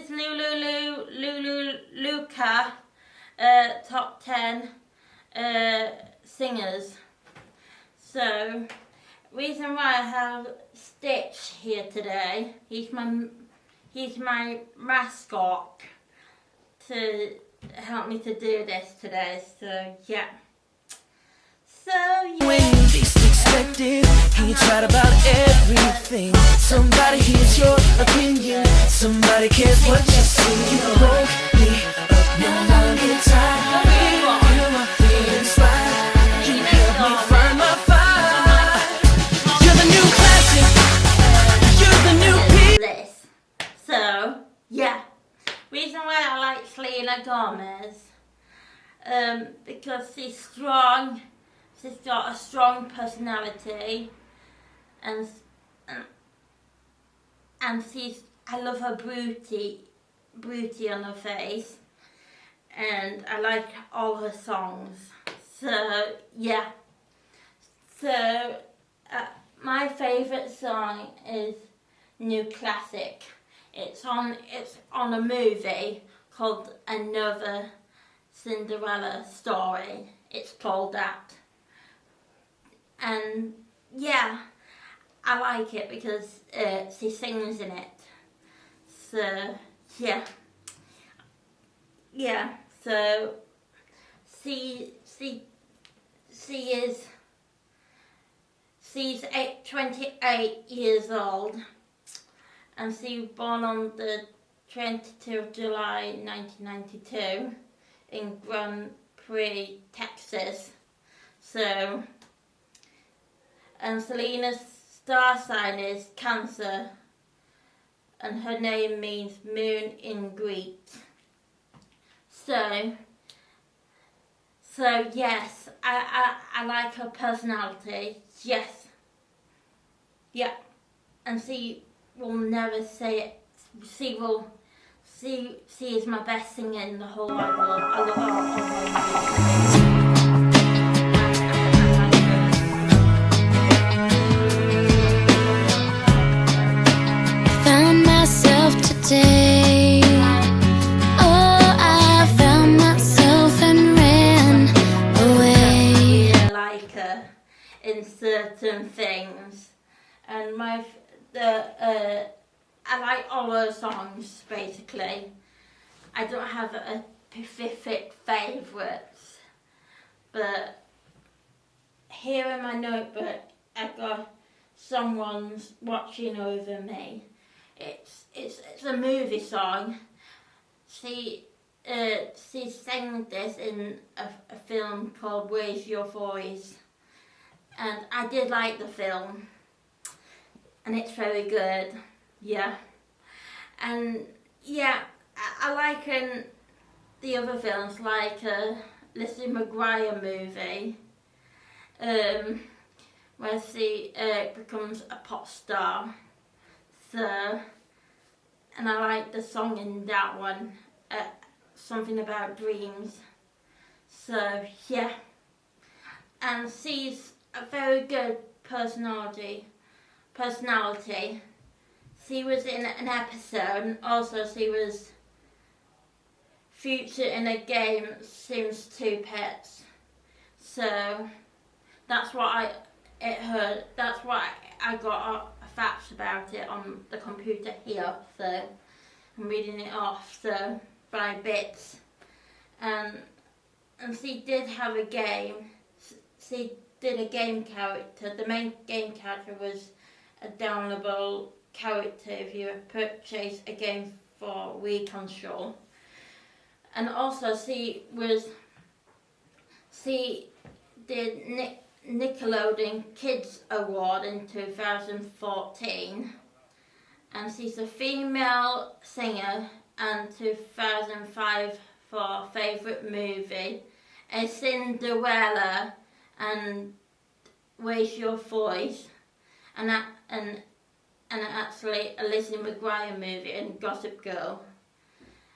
is Lulu Luca top 10 singers. So, reason why I have Stitch here today, he's my mascot to help me to do this today. So yeah. When you least expect it, he tried about everything. Somebody hears your opinion, somebody cares what you see. You woke me up, now I'm getting tired. Feel my feelings slide. You help me find my vibe. You're the new classic. You're the new piece. So yeah, reason why I like Selena Gomez, because she's strong. She's got a strong personality, and I love her beauty on her face, and I like all her songs. So yeah. So my favourite song is New Classic. It's on a movie called Another Cinderella Story. It's called that. And yeah, I like it because she sings in it. So yeah, So she's 28 years old, and she was born on the 22nd of July 1992 in Grand Prix, Texas. So. And Selena's star sign is Cancer, and her name means moon in Greek. So yes, I like her personality. Yes, yeah, and she will never say it. She is my best singer in the whole wide world. I love her. Today, I found myself and ran away. I like her in certain things, and I like all her songs basically. I don't have a specific favourites, but here in my notebook I've got Someone's Watching Over Me. It's a movie song. She sang this in a film called Where's Your Voice, and I did like the film, and it's very good. Yeah, and yeah, I like the other films, like Lizzie McGuire movie, where she becomes a pop star. So, and I like the song in that one, something about dreams. So yeah, and she's a very good personality. She was in an episode. Also, she was featured in a game, Sims 2 Pets. So that's what That's what I got facts about it on the computer here. So I'm reading it off. So by bits, and she did have a game. She did a game character. The main game character was a downloadable character if you purchase a game for Wii console. And also she did Nickelodeon Kids Award in 2014, and she's a female singer, and 2005 for favourite movie, a Cinderella and Where's Your Voice, and actually a Lizzie McGuire movie and Gossip Girl.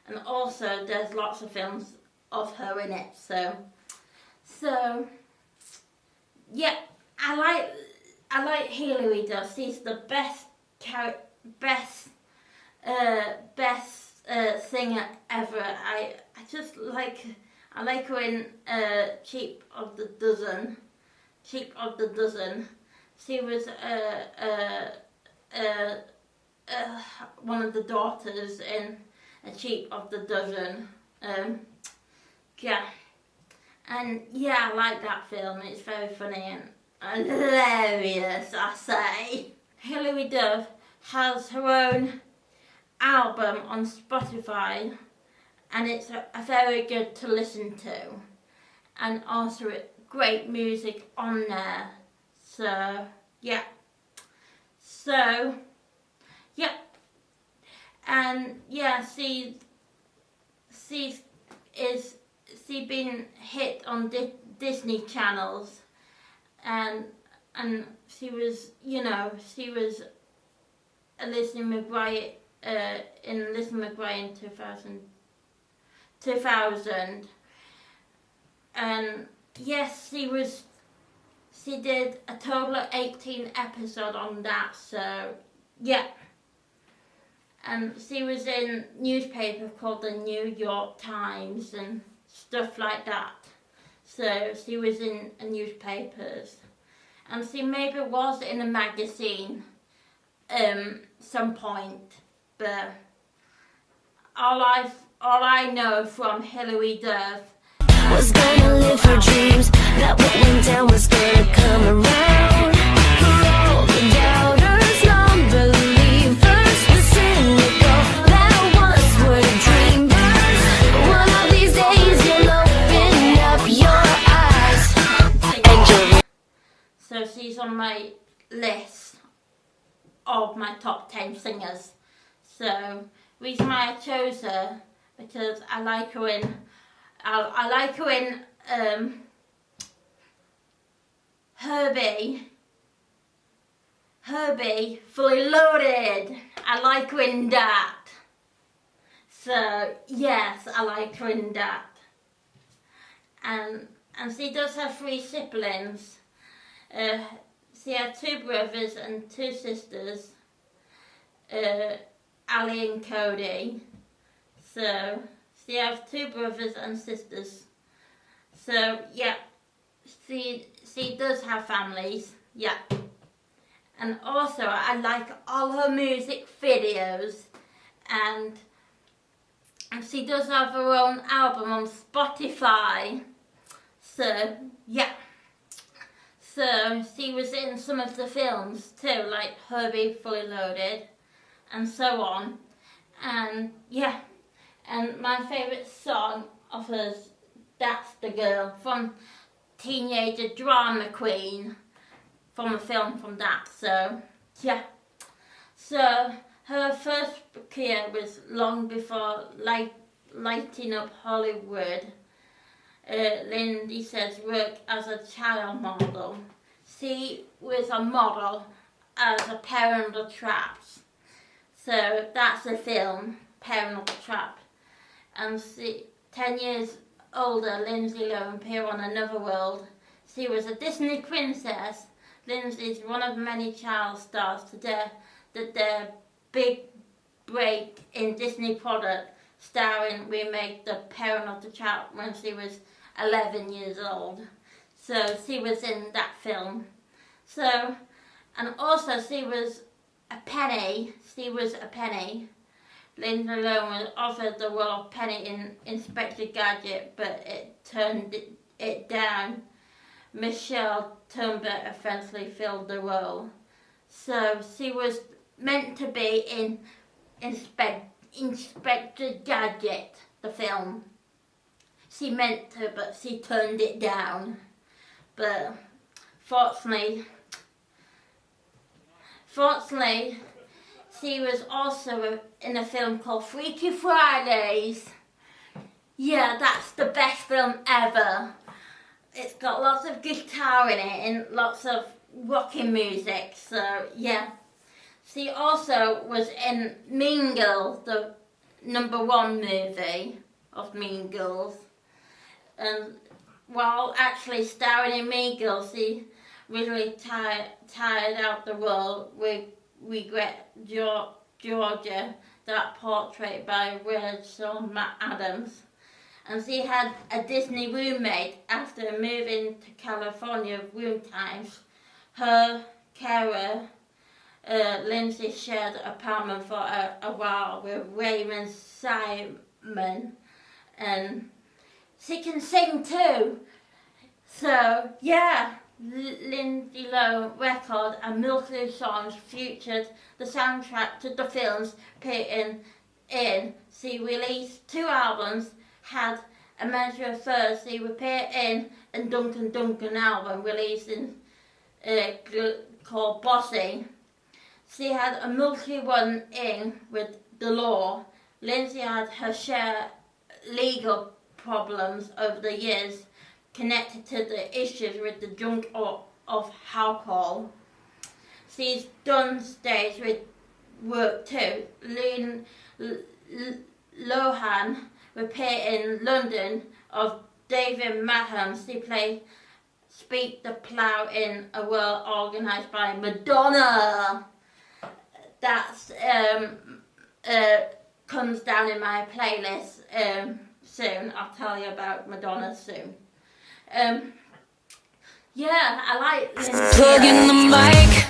And also there's lots of films of her in it. So yeah, I like Hilary Duff. She's the best singer ever. I just like her in Cheap of the Dozen. Cheap of the Dozen. She was one of the daughters in A Cheap of the Dozen. Yeah. And yeah, I like that film. It's very funny and hilarious, I say. Hilary Duff has her own album on Spotify, and it's a very good to listen to, and also great music on there. So yeah, and yeah, she's been hit on Disney channels, and she was Lizzie McGuire in Lizzie McGuire in 2000, and yes, she did a total of 18 episodes on that. So yeah, and she was in newspaper called the New York Times and stuff like that. So she was in newspapers, and she maybe was in a magazine some point, but all I know from Hilary Duff Was gonna live her dreams, that what went down was gonna come around. For all the doubters, non-believers, the cynical that once were dreamers. One of these days you'll open up your eyes and you'll... So she's on my list of my top 10 singers. So reason why I chose her, because I like her in Herbie Fully Loaded. I like her in that. So yes, I like her in that. And she does have 3 siblings. She had 2 brothers and 2 sisters, Ali and Cody. So she has 2 brothers and sisters. So yeah, she does have families. Yeah. And also I like all her music videos, and she does have her own album on Spotify. So yeah. So she was in some of the films too, like Herbie Fully Loaded and so on. And yeah, and my favourite song of hers, That's the Girl, from Teenager Drama Queen, from a film from that. So yeah. So her first career was long before lighting up Hollywood. Lindsay says worked as a child model. She was a model as a Parent of the Traps. So that's the film, Parent of the Trap. And 10 years older, Lindsay Lohan appeared on Another World. She was a Disney princess. Lindsay is one of many child stars today that their big break in Disney product, starring remake The Parent of the Trap when she was 11 years old. So she was in that film. So, and also she was a Penny. She was a Penny. Lindsay Lohan was offered the role of Penny in Inspector Gadget, but it turned it down. Michelle Turnbull eventually filled the role. So she was meant to be in Inspector Gadget, the film. She meant to, but she turned it down. But fortunately, she was also in a film called Freaky Fridays. Yeah, that's the best film ever. It's got lots of guitar in it and lots of rocking music. So yeah. She also was in Mean Girls, the #1 movie of Mean Girls. And while actually starring in Mean Girls, she really tired out the role with Regret Georgia that portrait by Rachel McAdams. And she had a Disney roommate after moving to California room times. Her carer, Lindsay, shared an apartment for a while with Raymond Simon, and she can sing too. So yeah, Lindsay Lohan record and multiple songs featured the soundtrack to the films appearing in. She released 2 albums, had a measure of first she appeared in, and Duncan album released in called Bossy. She had a multi-run in with the law. Lindsay had her share legal problems over the years connected to the issues with the drunk of alcohol. She's done stage with work too. Lohan appeared in London of David Maham. She played Speak the Plough in a world organised by Madonna. That's comes down in my playlist soon. I'll tell you about Madonna soon. Yeah, I like Lindsay. Plug in the mic,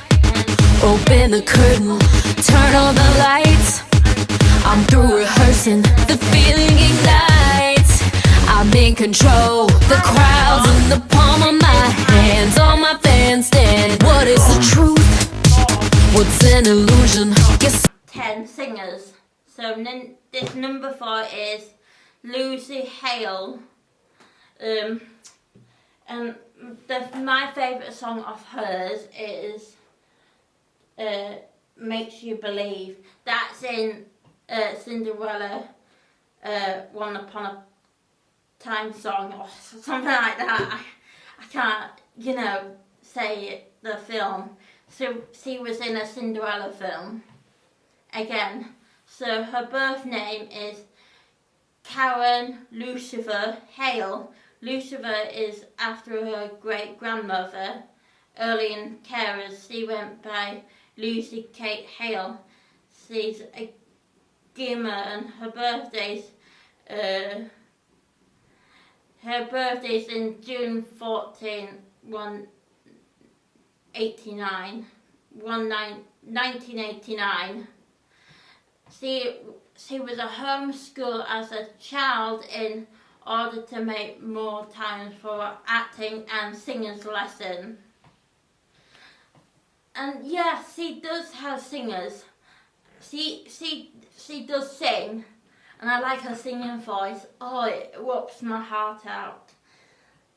open the curtain, turn on the lights. I'm through rehearsing, the feeling ignites. I'm in control, the crowd's in the palm of my hands. On my fan stand, what is the truth? What's an illusion? Guess 10 singers. So this number 4 is Lucy Hale. And my favourite song of hers is Makes You Believe. That's in Cinderella, One Upon a Time song or something like that. I can't, say the film. So she was in a Cinderella film again. So her birth name is Karen Lucifer Hale. Lucifer is after her great-grandmother. Early in carers, she went by Lucy Kate Hale. She's a gamer, and her birthday's in June 14, 1989. She was a homeschool as a child in order to make more time for acting and singers lesson. And yeah, she does have singers. She does sing, and I like her singing voice. Oh, it whops my heart out.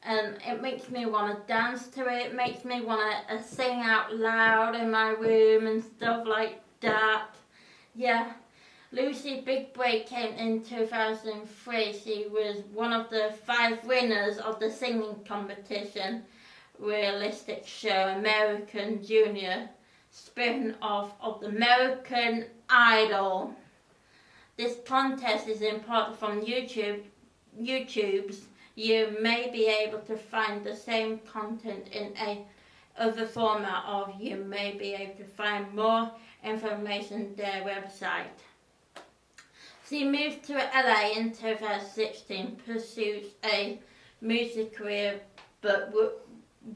And it makes me want to dance to it. It makes me want to sing out loud in my room and stuff like that. Yeah. Lucy's big break came in 2003. She was one of the 5 winners of the singing competition realistic show American Junior, spin-off of the American Idol. This contest is important from YouTube's. You may be able to find the same content in a other format, or you may be able to find more information on their website. She moved to LA in 2016, pursued a music career, but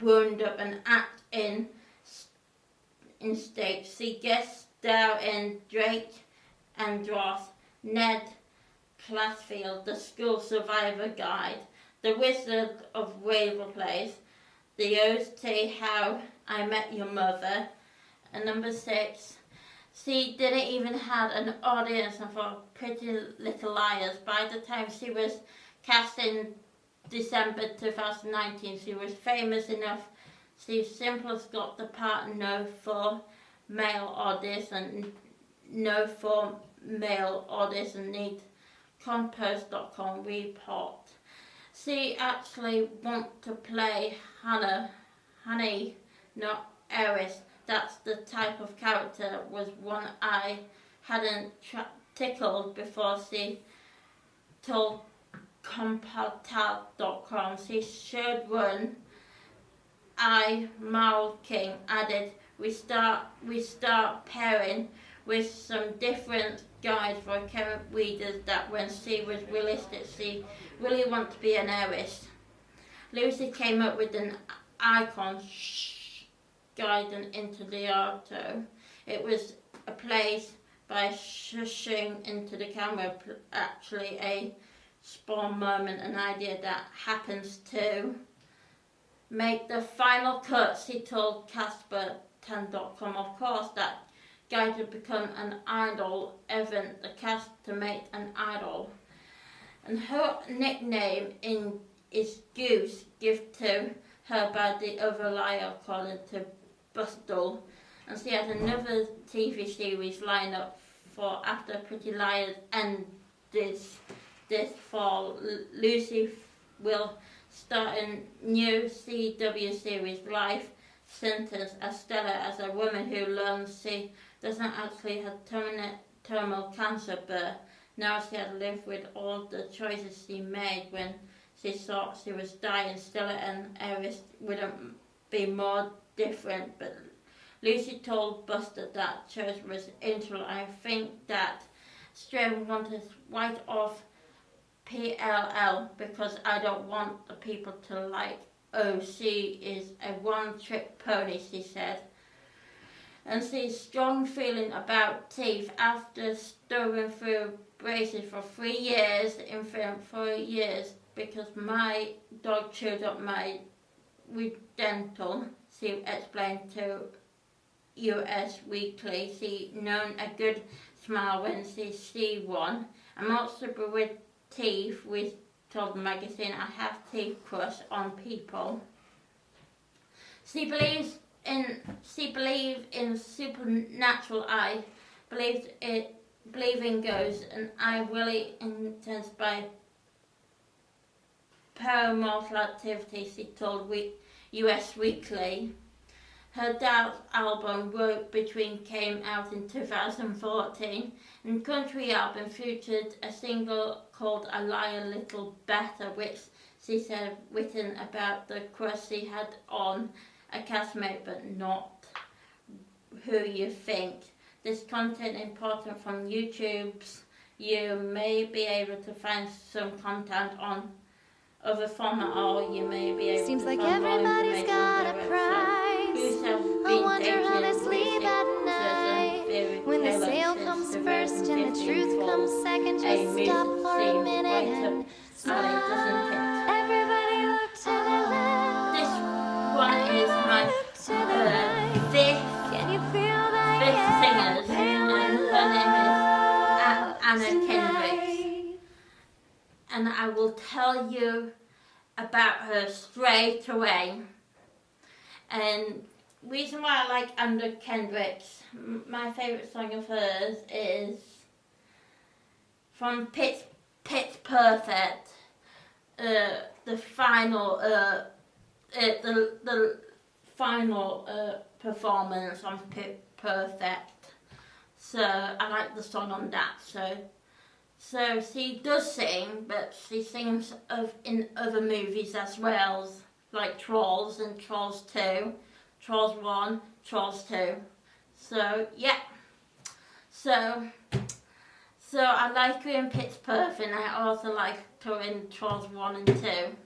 wound up an act in stage. She guest starred in Drake and Dross, Ned Classfield, The School Survivor Guide, The Wizard of Waverly Place, The OT How I Met Your Mother, and number 6, she didn't even have an audience for Pretty Little Liars. By the time she was cast in December 2019, she was famous enough. She simply got the part. No for male audition, no for male audition. Need Compost.com report. She actually want to play Honey, not Eris. That's the type of character was one I hadn't tickled before she told Compost.com. She should run. Mal King added, we start pairing with some different guides for current readers that when she was realistic, she really wanted to be an heiress. Lucy came up with an icon guiding into the auto. It was a place by shushing into the camera, actually a spawn moment, an idea that happens to make the final cut. She told Casper10.com, of course, that guide had become an idol event, the cast to make an idol. And her nickname is Goose, given to her by the other liar, according to Bustle. And she had another TV series lined up for after Pretty Liars and this fall. Lucy will start a new CW series, Life Sentence, as Stella as a woman who learns she doesn't actually have terminal cancer, but now she had lived with all the choices she made when she thought she was dying. Stella and Eris wouldn't be more different, but Lucy told Buster that church was integral. I think that Strain wanted to write off PLL because I don't want the people to like, oh, she is a one-trick pony, she said. And she's strong feeling about teeth after storing through braces for 3 years, in film 4 years, because my dog chewed up my dental, she explained to US Weekly. She known a good smile when she see one. I'm also with teeth, we told the magazine. I have teeth crush on people. She believes in supernatural. I believing goes, and I really intense by paranormal activity, she told US Weekly. Her dad's album, Rope Between, came out in 2014, and country album featured a single called I Lie a Little Better, which she said written about the crush she had on a castmate, but not who you think. This content important from YouTube's. You may be able to find some content on other format, or you may be able Seems to like find more everybody's information got on a their price. website. I wonder how they sleep at night. When the sale comes first and the truth comes second, just stop for a minute and smile. Everybody look to the left. This one is my Look to the right. fifth Can you feel that? singers, and her name is Anna Kendricks. Tonight. And I will tell you about her straight away. And reason why I like Anna Kendricks, my favourite song of hers is from Pitch Perfect, the final performance on Pitch Perfect. So I like the song on that. So she does sing, but she sings in other movies as well, like Trolls and Trolls 2, Trolls 1, Trolls 2. So yeah. So I like her in Pitch Perfect, and I also like her in Trolls 1 and 2.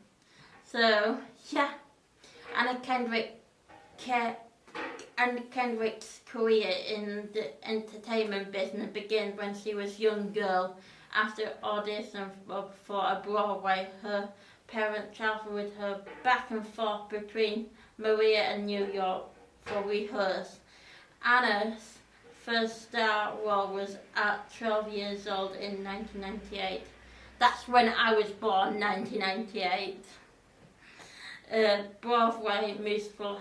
So yeah. Anna Kendrick's career in the entertainment business began when she was a young girl. After audition for a Broadway, her parents traveled with her back and forth between Maria and New York for rehearsal. Anna's first star role was at 12 years old in 1998. That's when I was born, 1998. Broadway musical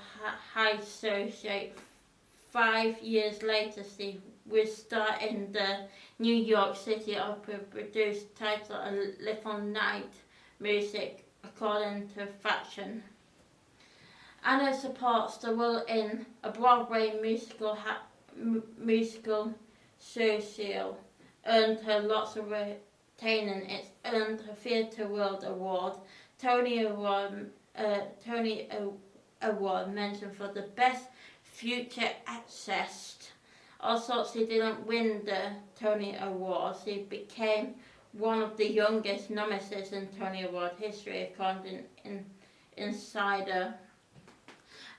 High Society. 5 years later, she was starting the New York City Opera produced titled A Little Night Music, according to Fashion. Anna supports the role in a Broadway musical Social, earned her lots of retaining. It's earned her Theatre World Award, Tony Award mentioned for the best future accessed Also, she didn't win the Tony Award. She became one of the youngest nominees in Tony Award history, according to Insider.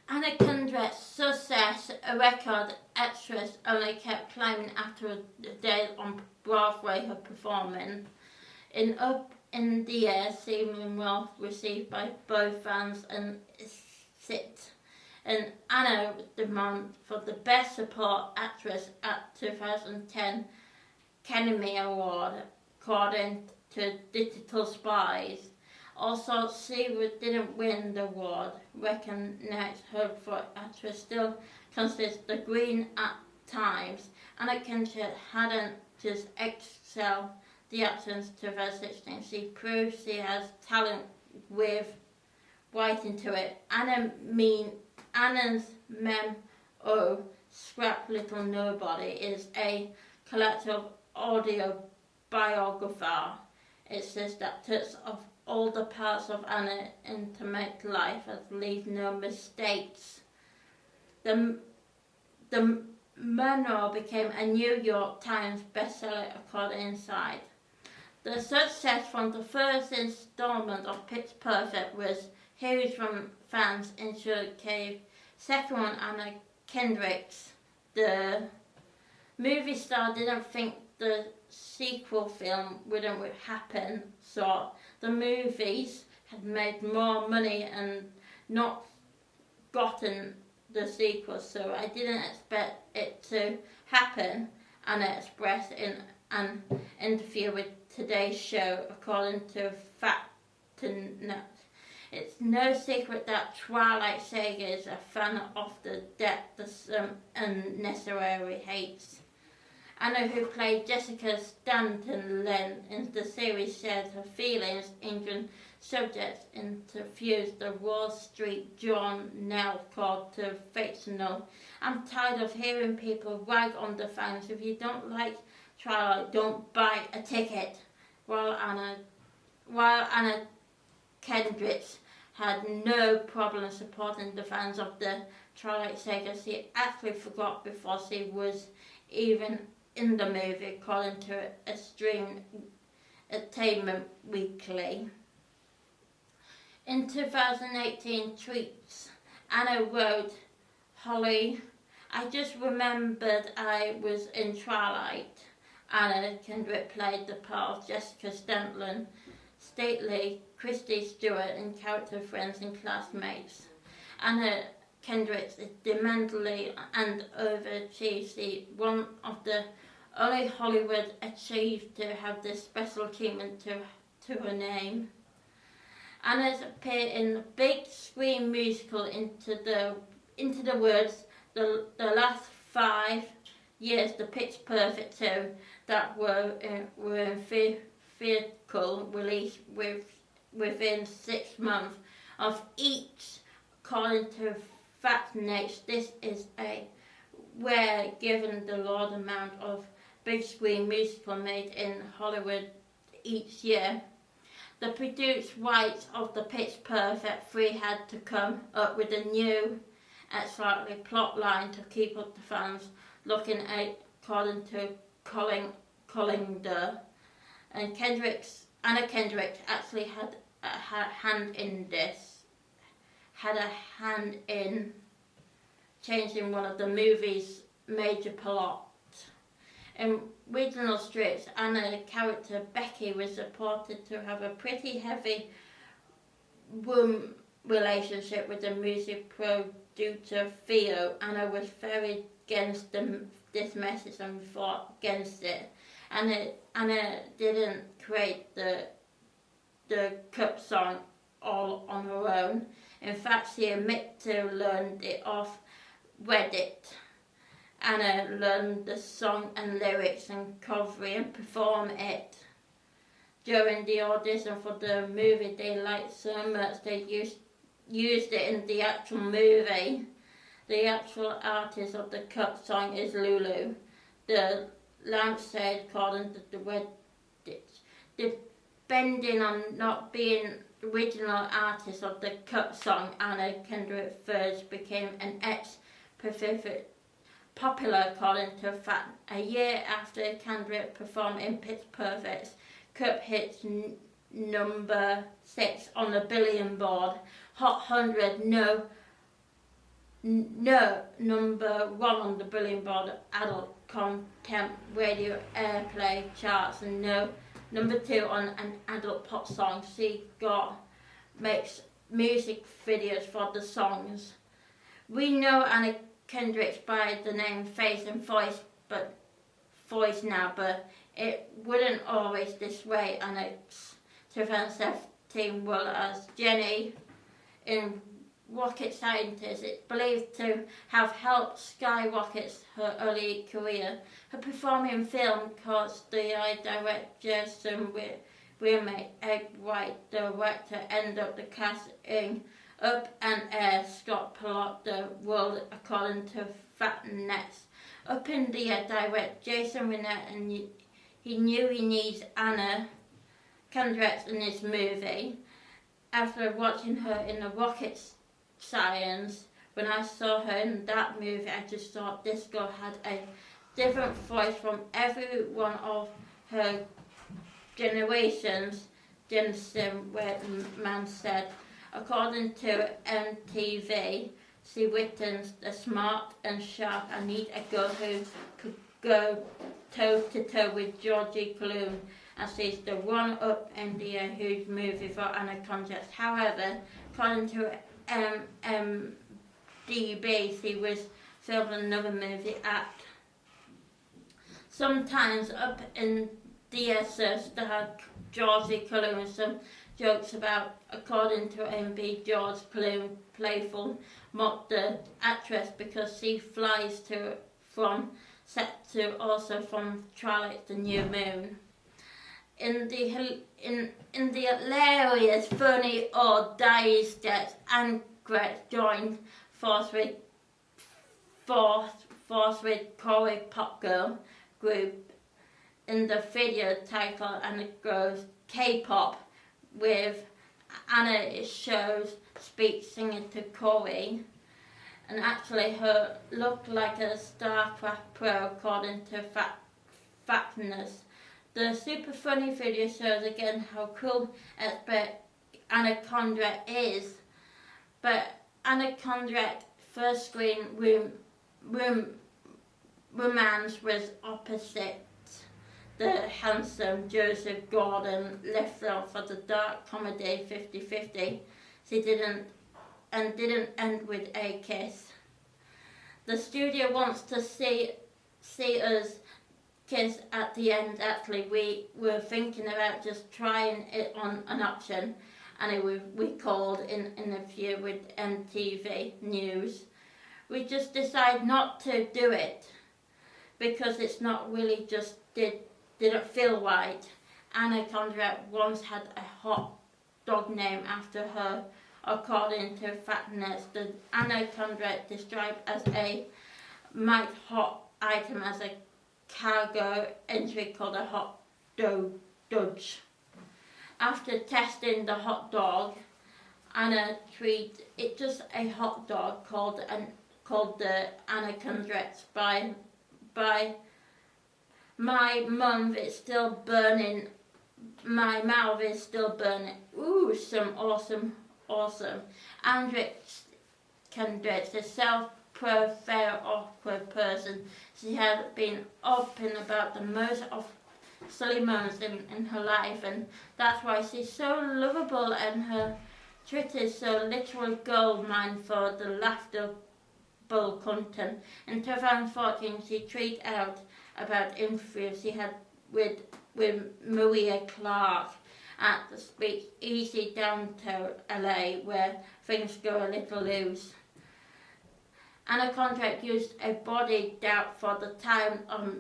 Anna Kendrick's success, a record actress, only kept climbing after a day on Broadway, her performance. Up in the Air seeming well received by both fans and sit. And Anna demanded for the Best Support Actress at 2010 Academy Award, according to Digital Spies. Also, she didn't win the award, recognized her for actress still considers the Green at times. Anna Kendrick hadn't just excelled the actress 2016. She proved she has talent with writing to it. Anna's memoir, Scrap Little Nobody, is a collective audio biography. It says that touch of all the parts of Anna's intimate life and leave no mistakes. The memoir became a New York Times bestseller according to Inside. The success from the first installment of Pitch Perfect was huge from fans ensured cave. Second one, Anna Kendrick's. The movie star didn't think the sequel film wouldn't happen, so the movies had made more money and not gotten the sequel, so I didn't expect it to happen, Anna expressed in an interview with Today's Show, according to Factnet. It's no secret that Twilight Saga is a fan of the depth that unnecessarily hates. Anna, who played Jessica Stanton Lynn in the series, shared her feelings in subjects interviews the Wall Street Journal called to fictional. I'm tired of hearing people rag on the fans. If you don't like Twilight, don't buy a ticket. While Anna Kendrick had no problem supporting the fans of the Twilight Saga, she actually forgot before she was even in the movie, according to Extreme Entertainment Weekly. In 2018 tweets, Anna wrote, "Holly, I just remembered I was in Twilight." Anna Kendrick played the part of Jessica Stanton, stately Christy Stewart in character Friends and Classmates. Anna Kendrick is demandingly and overachieves. She's one of the only Hollywood achieved to have this special treatment to her name. Anna's appeared in the big screen musical Into the Woods the last 5 years, the Pitch Perfect 2 that were in theatrical release within 6 months of each, according to Factnet. This is a rare given the large amount of big screen musical made in Hollywood each year. The produced rights of the Pitch Perfect 3 had to come up with a new and slightly plot line to keep up the fans looking at, according to Collinger. And Anna Kendrick actually had a hand in changing one of the movie's major plot. In regional strips, Anna's character Becky was reported to have a pretty heavy room relationship with the music producer Theo. Anna was very against this message and fought against it. Anna didn't create the cup song all on her own. In fact, she admitted to learn it off Reddit. Anna learned the song and lyrics and cover it and perform it. During the audition for the movie, they liked so much they used it in the actual movie. The actual artist of the cup song is Lulu. The lampshade, according to the Reddit, depending on not being the original artist of the cup song, Anna Kendrick first became an ex-Pacific popular according to fact. A year after Kendrick performed in Pitch Perfect's Cup hits number 6 on the Billboard Hot 100, no number 1 on the Billboard Adult Content Radio Airplay charts, and no number 2 on an adult pop song. She makes music videos for the songs. We know Anna Kendrick by the name Face and Voice now, but it wasn't always this way, and it's 2017 well as Jenny in Rocket Scientist. It's believed to have helped skyrocket her early career. Her performing film caused the director some remake Egg White director ended up the casting Up and Air Scott Pilot the world according to Fatnets. Up in the Air direct Jason Winnet, and he knew he needs Anna Kendrick in this movie. After watching her in the Rocket Science, when I saw her in that movie, I just thought this girl had a different voice from every one of her generations, Jensen Whitman said. According to MTV, she witnessed the smart and sharp. I need a girl who could go toe-to-toe with Georgie Clooney, and she's the one-up in the huge movie for Anna Kendrick. However, according to MDB, she was filming another movie at. Sometimes Up in the Air starred Georgie Clooney. Some jokes about, according to MB, George Clooney playful mocked the actress because she flies from set to also from Twilight the New Moon. In the hilarious, funny or die sketch, Anne-Gretchen joined force with Corey Pop Girl group in the video title, and it goes K-pop, with Anna shows speech singing to Corey, and actually her looked like a StarCraft pro according to Fatness. The super funny video shows again how cool expert Anna Kendrick is, but Anna Kendrick's first screen romance was opposite the handsome Joseph Gordon-Levitt for the dark comedy 50-50. She didn't end with a kiss. The studio wants to see us kiss at the end. Actually, we were thinking about just trying it on an option, and we called in an interview with MTV News. We just decided not to do it because it's not really just didn't feel right. Anna Kendrick once had a hot dog name after her, according to Fatness. The Anna Kendrick described as a might hot item as a cargo entry called a hot dodge. After testing the hot dog, Anna treated it just a hot dog called the Anna Kendrick by my mouth is still burning. My mouth is still burning. Ooh, some awesome. Andrea Kendrick, the self-professed awkward person. She has been open about the most of silly moments in her life, and that's why she's so lovable, and her Twitter is so literal gold mine for the laughable content. In 2014, she tweeted out about interviews she had with Maria Clark at the Speak Easy Downtown LA, where things go a little loose. Anna Kendrick used a body doubt for the time of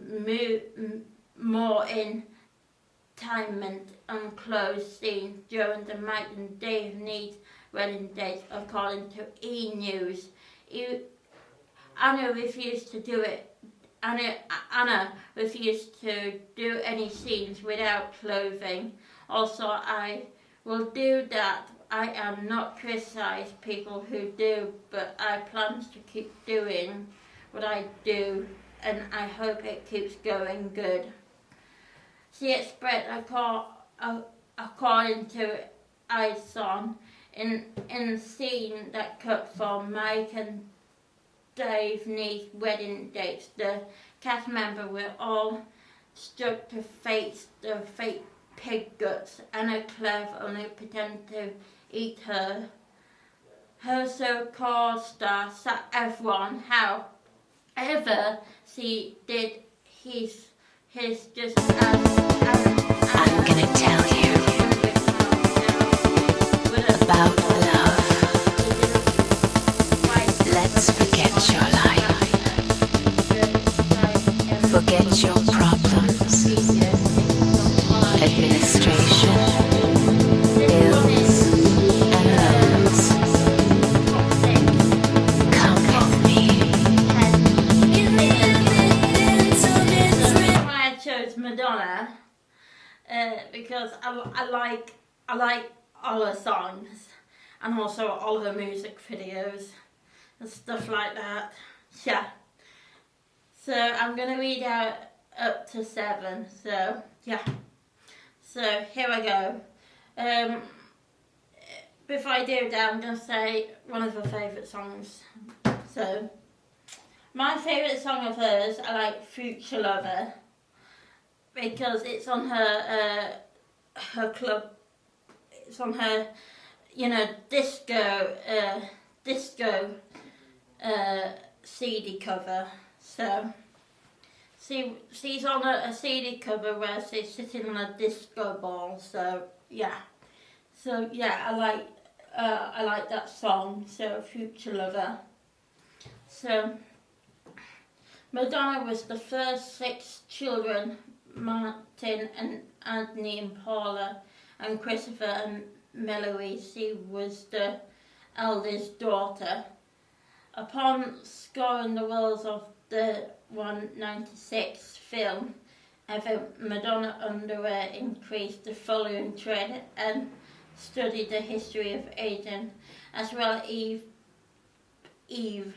more intimate unclosed scenes during the Mike and Dave Need wedding dates, according to E! News. Anna refused to do it. Anna refused to do any scenes without clothing. Also, I will do that. I am not criticize people who do, but I plan to keep doing what I do, and I hope it keeps going good. She expressed according to I's song in the scene that cut from Mike and Dave's niece's wedding dates. The cast members were all struck to face the fake pig guts. Anna Cleve only pretended to eat her. Her so-called star sat everyone. However, she did his just as I'm gonna tell you about love. Let's forget your life. Forget your problems. Administration, bills, and loans. Come with me. Why I chose Madonna because I like all her songs and also all her music videos and stuff like that. Yeah. So I'm gonna read out up to 7. So yeah. So here I go. Before I do that, I'm gonna say one of her favourite songs. So my favourite song of hers, I like Future Lover, because it's on her club. It's on her, disco CD cover. So she's on a CD cover where she's sitting on a disco ball. So yeah, I like that song. So Future Lover. So Madonna was the first 6 children, Martin and Anthony and Paula and Christopher and Melanie. She was the eldest daughter. Upon scoring the roles of the 196 film, Madonna underwent increased the following training and studied the history of aging, as well as Eve.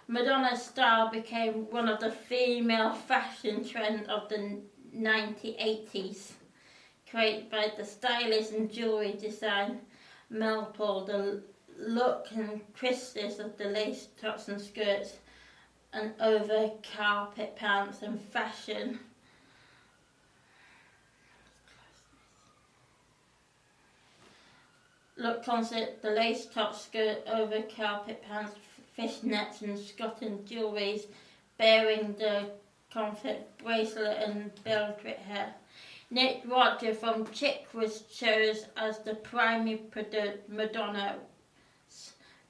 Madonna's style became one of the female fashion trends of the 1980s, created by the stylist and jewelry designer Melpole. The look and crispness of the lace tops and skirts and over carpet pants and fashion. Look concept, the lace top skirt over carpet pants, fishnets and Scotland jewelries bearing the comfort bracelet and velvet hair. Nick Roger from Chick was chosen as the primary producer. Madonna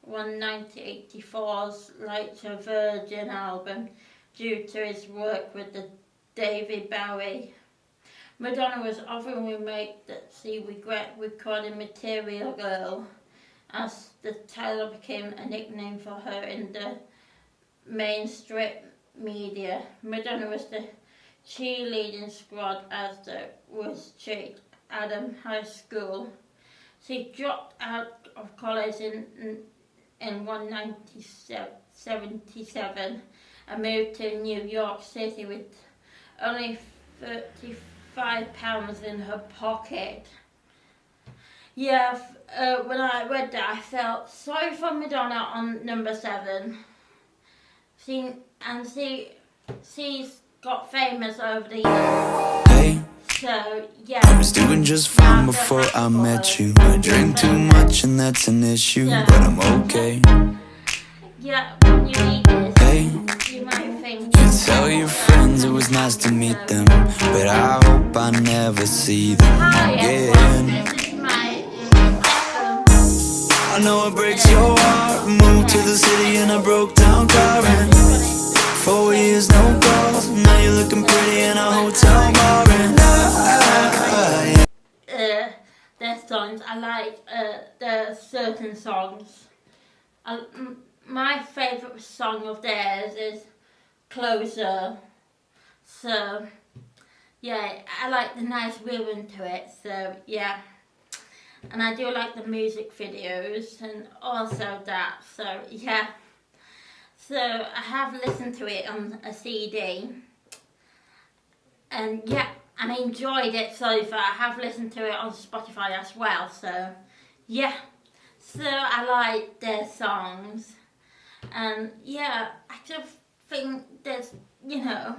won 1984's Like a Virgin album due to his work with the David Bowie. Madonna was often remade that she regret recording Material Girl, as the title became a nickname for her in the mainstream media. Madonna was the cheerleading squad as was Chase Adam High School. She dropped out of college in 1977 and moved to New York City with only £35 in her pocket. Yeah, when I read that, I felt sorry for Madonna on number 7. She's got famous over the years. Hey, So yeah. I was doing just fine before I met you. I drink too much and that's an issue, but I'm okay. Yeah, when you read this, Hey, you might think you tell your friends it was nice to meet them, but I hope I never see them hi everyone, again. this is my I know it breaks your heart. Moved to the city in a broke down car and 4 years no calls. Now you're looking pretty in a hotel bar and their songs. I like the certain songs. My favourite song of theirs is Closer. So yeah, I like the nice rhythm to it. So yeah, and I do like the music videos and also that. So yeah. So I have listened to it on a CD, and yeah, and I enjoyed it so far. I have listened to it on Spotify as well, so yeah. So I like their songs, and yeah, I just think there's, you know,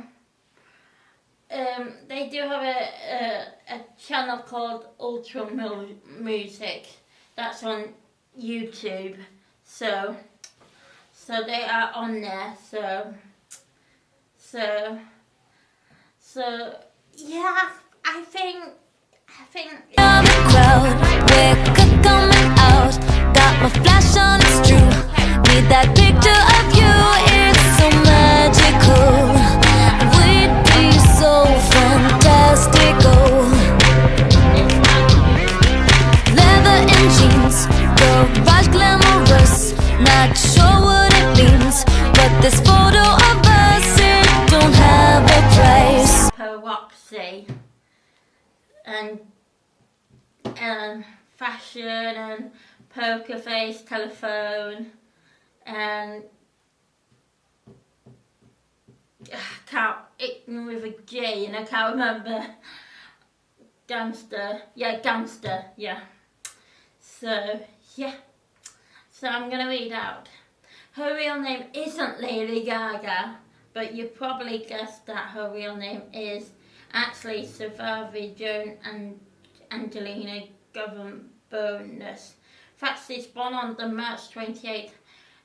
they do have a channel called Ultra Music that's on YouTube, so they are on there, so yeah, I think Of the crowd, we're coming out. Got my flash on, it's true. Need that picture of you, it's so magical. We'd be so fantastical. Leather and jeans, garage glamorous. Not sure what it means, but this photo of us, it don't have a price. Roxy and fashion and poker face telephone and with a G and I can't remember. Gangster, yeah. So yeah, so I'm gonna read out. Her real name isn't Lady Gaga, but you probably guessed that her real name is actually Savage Joan and Angelina Bonus. Fact, she's born on the March 28th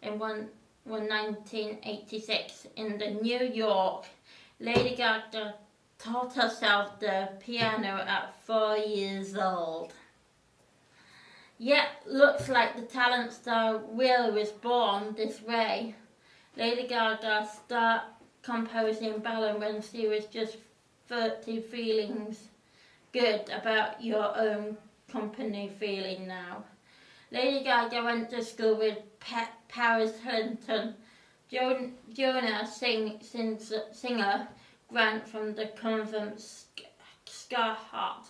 in 1986 in the New York. Lady Gaga taught herself the piano at 4 years old. Yeah, looks like the talent star Will was born this way. Lady Gaga started composing ballad when she was just 30, feelings good about your own company feeling now. Lady Gaga went to school with Paris Hilton. Jonah singer Grant from the convent Scarhart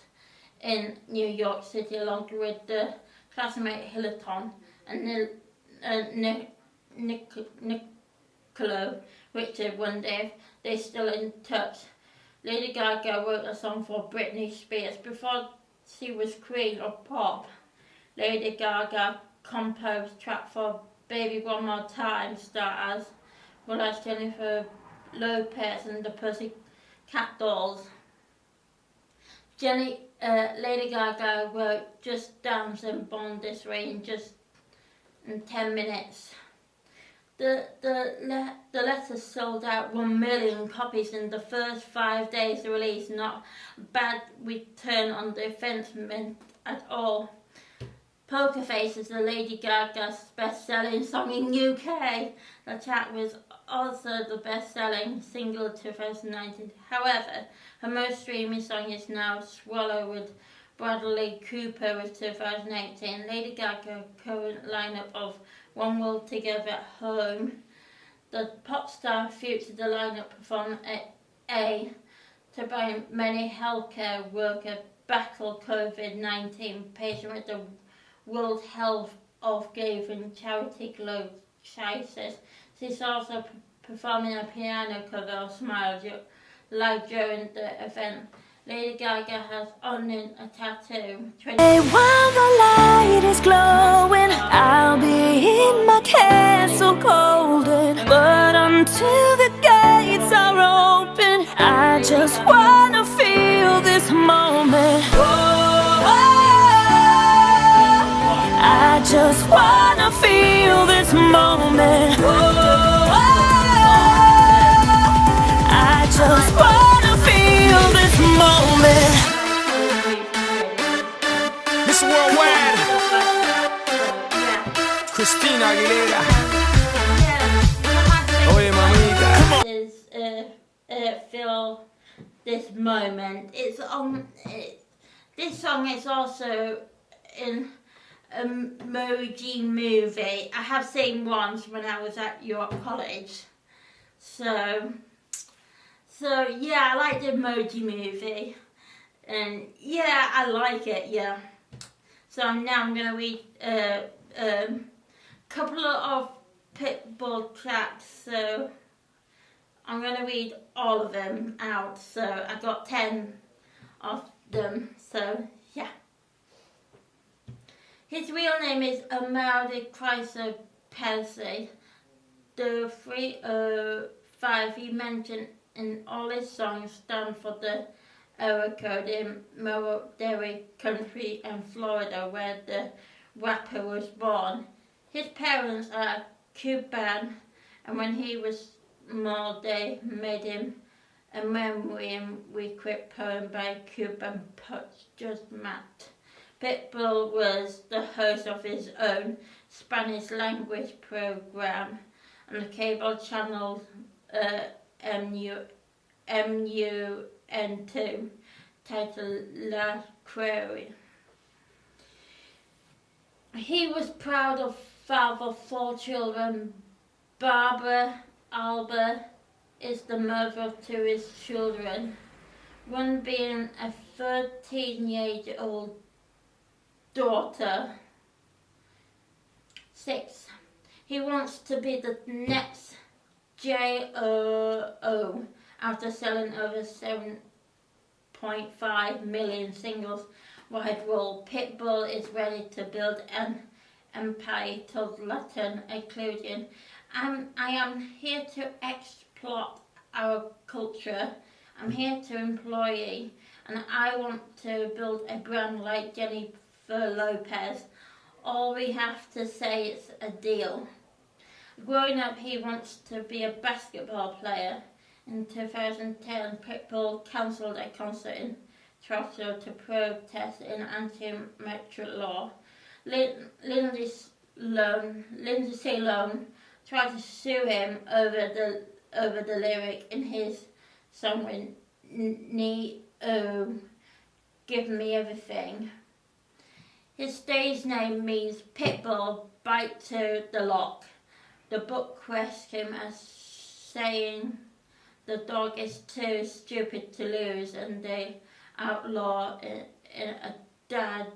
in New York City, along with the classmate Hilton and Nicolo Richard. One day they're still in touch. Lady Gaga wrote a song for Britney Spears before she was queen of pop. Lady Gaga composed track for Baby One More Time, stars well as Jennifer Lopez and the Pussycat Dolls. Lady Gaga wrote Just Dance and Born This Way in just 10 minutes. The letter sold out 1 million copies in the first 5 days of release. Not a bad return on the investment at all. Poker Face is the Lady Gaga's best-selling song in UK. The track was also the best-selling single of 2019. However, her most streaming song is now Swallow with Bradley Cooper with 2018. Lady Gaga current lineup of One World Together at Home. The pop star featured the lineup performed at to buy many healthcare workers battle COVID-19 patient with the World Health Organization charity Globe Crisis. She's also performing a piano cover of Smile live during the event. Lady Gaga has on a tattoo. Hey, while the light is glowing, I'll be in my castle golden. But until the gates are open, I just wanna feel this moment. I just wanna feel this moment. I just wanna feel this moment. Miss Worldwide, Christina Aguilera. Oye, mamita. Feel this moment. It's on. This song is also in Emoji Movie. I have seen once when I was at York College. So yeah, I like the Emoji Movie, and yeah, I like it. Yeah. So now I'm gonna read a couple of Pitbull tracks, so I'm going to read all of them out. So I got 10 of them, so yeah. His real name is Amaury Chrysler Percy. The 305 he mentioned in all his songs stand for the area code in Monterey Country in Florida, where the rapper was born. His parents are Cuban, and when he was small they made him a memory and recorded poem by Cuban poet Just Matt. Pitbull was the host of his own Spanish language program on the cable channel MUN2 titled La Query. He was proud of father of 4 children. Barbara Alba is the mother to his children, one being a 13-year-old daughter. 6. He wants to be the next J.O.O. after selling over 7.5 million singles worldwide. Pitbull is ready to build an empire told Latin, including I am here to exploit our culture. I'm here to employ, and I want to build a brand like Jennifer Lopez. All we have to say is a deal. Growing up, he wants to be a basketball player. In 2010, Pitbull cancelled a concert in Toronto to protest an anti-metric law. Lindsay Lohan tried to sue him over the lyric in his song with Give Me Everything. His stage name means Pitbull, bite to the lock. The book questioned him as saying the dog is too stupid to lose, and they outlaw in a dad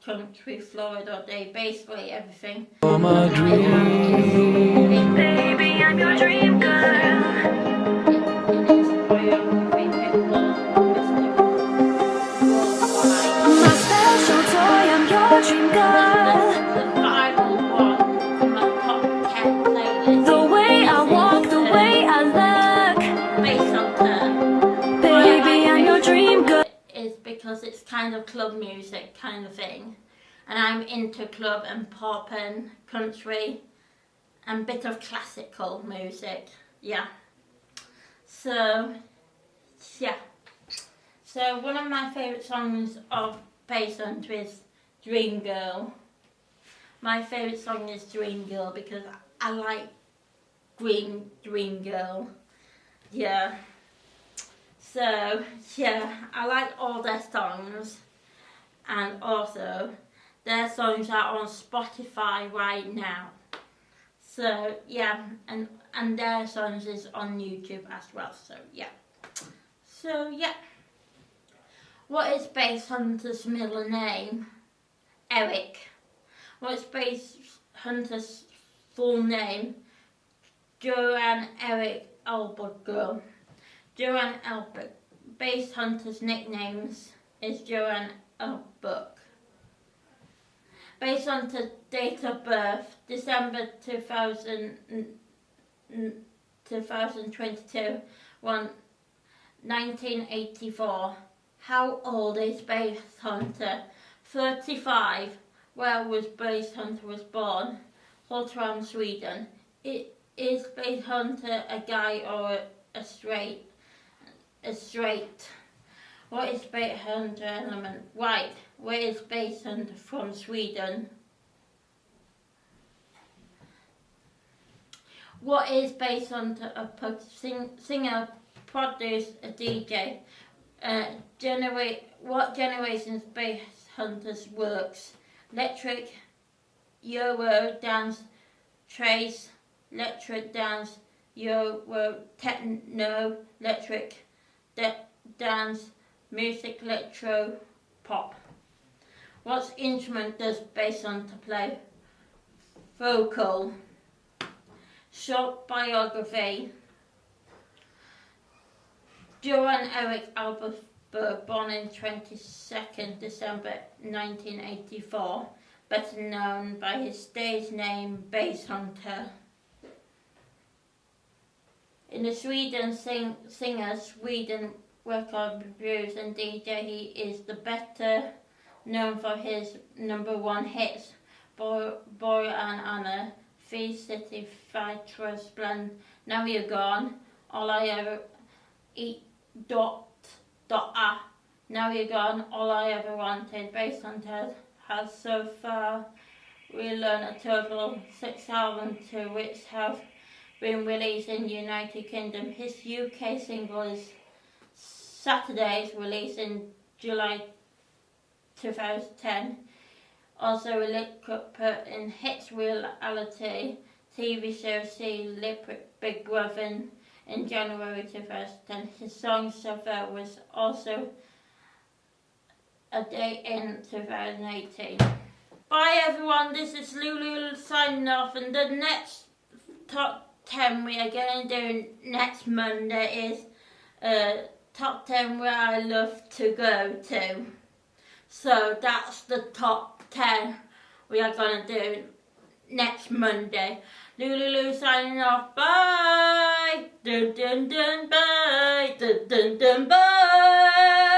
country, Florida. They basically everything. For my dream. Baby, I'm your dream girl. My special toy, I'm your dream girl. The final one from my top 10 playlist. The way I walk, the way I look. Based on her. Baby, I'm your dream girl. Is because it's kind of club music kind of thing, and I'm into club and pop and country and bit of classical music. Yeah. So one of my favourite songs of Bass Hunter is Dream Girl. My favourite song is Dream Girl because I like Dream Girl. Yeah. So, yeah, I like all their songs, and also their songs are on Spotify right now. So, yeah, and their songs is on YouTube as well, so, yeah. So, yeah. What is Bass Hunter's middle name? Eric. What is Bass Hunter's full name? Joanne Eric Albert Girl. Joanne Albert. Bass Hunter's nicknames is Joanne Albert. Bass Hunter's date of birth, December 2022, 1984. How old is Bass Hunter? 35. Where was Bass Hunter was born? Holtram, Sweden. Is Bass Hunter a guy or a straight? What is Bass Hunter element? White. Where is Bass Hunter from? Sweden. What is Bass Hunter? A singer, producer, a DJ. What generation's Bass Hunter's works? Electric, Euro, dance, trace, electric dance, Euro, techno, electric, dance, music, electro, pop. What instrument does Bass Hunter play? Vocal. Short biography. Johan Erik Albersberg, born on 22nd December 1984, better known by his stage name Bass Hunter. In the Sweden singer, Sweden record reviews and DJ, he is the better known for his #1 hits, Boy and Anna, Fee City, Fight Trust Blend, Now You're Gone, All I Ever Eat, Now You're Gone, All I Ever Wanted. Bass Hunter has so far released a total of 6 albums, to which have been released in the United Kingdom. His UK single is Saturdays, released in July 2010. Also put in hits reality TV show See Big Brother in January 2010. His song Suffer was also a day in 2018. Bye everyone, this is Lulu signing off, and the next top 10 we are going to do next Monday is top 10 where I love to go to. So that's the top 10 we are going to do next Monday. Lulu signing off. Bye. Dun dun dun bye. Dun dun dun bye.